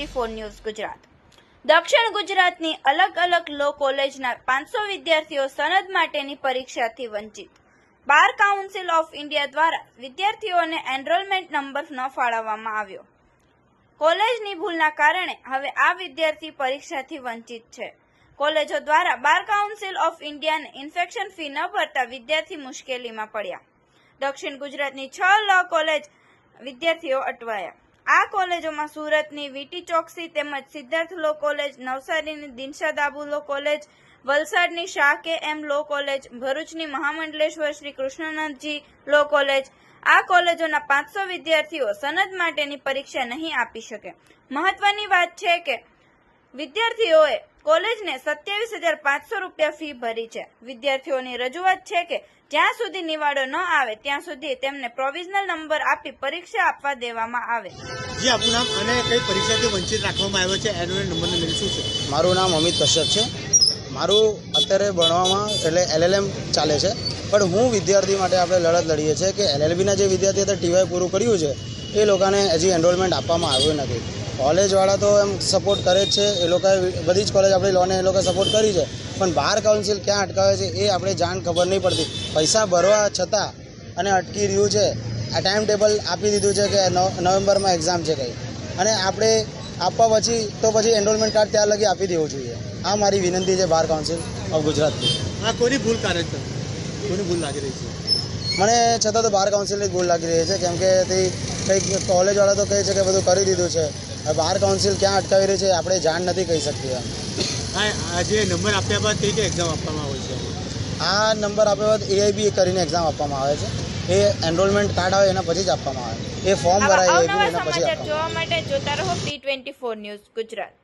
T24 news Gujarat. દક્ષિણ ગુજરાતની અલગ અલગ લો કોલેજના 500 વિદ્યાર્થીઓ સનદ માટેની પરીક્ષાથી વંચિત। બાર કાઉન્સિલ ઓફ ઇન્ડિયા દ્વારા વિદ્યાર્થીઓને એનરોલમેન્ટ નંબર ન ફાળવવામાં આવ્યો। કોલેજની ભૂલના કારણે હવે આ વિદ્યાર્થી પરીક્ષાથી વંચિત છે। કોલેજો દ્વારા બાર કાઉન્સિલ ઓફ ઇન્ડિયાને ઇન્ફેક્શન ફી ન ભરતા વિદ્યાર્થી મુશ્કેલીમાં પડ્યા। દક્ષિણ ગુજરાતની 6 લો કોલેજ વિદ્યાર્થીઓ અટવાયા। આ કોલેજોમાં સુરતની વીટી ચોકસી તેમજ સિદ્ધાર્થ લો કોલેજ, નવસારીની દિનશાદ આબુ લો કોલેજ, વલસાડની શાહ કે એમ લો કોલેજ, ભરૂચની મહામંડલેશ્વર શ્રી કૃષ્ણાનંદજી લો કોલેજ। આ કોલેજોના 500 વિદ્યાર્થીઓ સનદ માટેની પરીક્ષા નહીં આપી શકે। મહત્વની વાત છે કે વિદ્યાર્થીઓએ કોલેજને 27,500 રૂપિયા ફી ભરી છે। વિદ્યાર્થીઓની રજૂઆત છે કે જ્યાં સુધી નિવાડો ન આવે ત્યાં સુધી તેમને પ્રોવિઝનલ નંબર આપી પરીક્ષા આપવા દેવામાં આવે। જી, આપનું નામ અને કઈ પરીક્ષાથી વંચિત રાખવામાં આવ્યો છે? એનરોલમેન્ટ નંબરનું મીનિંગ શું છે? મારું નામ અમિત કશ્યપ છે। મારું અત્યારે ભણવામાં એટલે LLM ચાલે છે, પણ હું વિદ્યાર્થી માટે આપણે લડત લડીએ છીએ કે LLBના જે વિદ્યાર્થી હતા TY પૂરું કર્યું છે એ લોકોને હજી એનરોલમેન્ટ આપવામાં આવ્યું નથી। કોલેજવાળા તો એમ સપોર્ટ કરે જ છે, એ લોકોએ બધી જ કોલેજ આપણી લોને એ લોકોએ સપોર્ટ કરી છે, પણ બાર કાઉન્સિલ ક્યાં અટકાવે છે એ આપણે જાણ ખબર નહીં પડતી। પૈસા ભરવા છતાં અને અટકી રહ્યું છે। આ ટાઈમ ટેબલ આપી દીધું છે કે નવેમ્બરમાં એક્ઝામ છે કંઈ, અને આપણે આપવા પછી એનરોલમેન્ટ કાર્ડ ત્યાં લગી આપી દેવું જોઈએ। આ મારી વિનંતી છે બાર કાઉન્સિલ ઓફ ગુજરાતથી। આ કોની ભૂલ કારણ છે? કોની ભૂલ લાગી રહી છે? મને છતાં તો બાર કાઉન્સિલની ભૂલ લાગી રહી છે, કેમ કે તે કંઈક કોલેજવાળા તો કહે છે કે બધું કરી દીધું છે, બાર કાઉન્સિલ ક્યાં અટકાવી રહી છે આપણે જાણ નથી કહી શકતી। આ જે નંબર આપ્યા બાદ કઈ કઈ એક્ઝામ આપવામાં આવે છે? આ નંબર આપ્યા બાદ AIB કરીને એક્ઝામ આપવામાં આવે છે। એ એનરોલમેન્ટ કાર્ડ આવે એના પછી જ આપવામાં આવે, એ ફોર્મ ભરાય અવનવા સમાચાર જોવા માટે જોતા રહો T24 ન્યૂઝ ગુજરાત।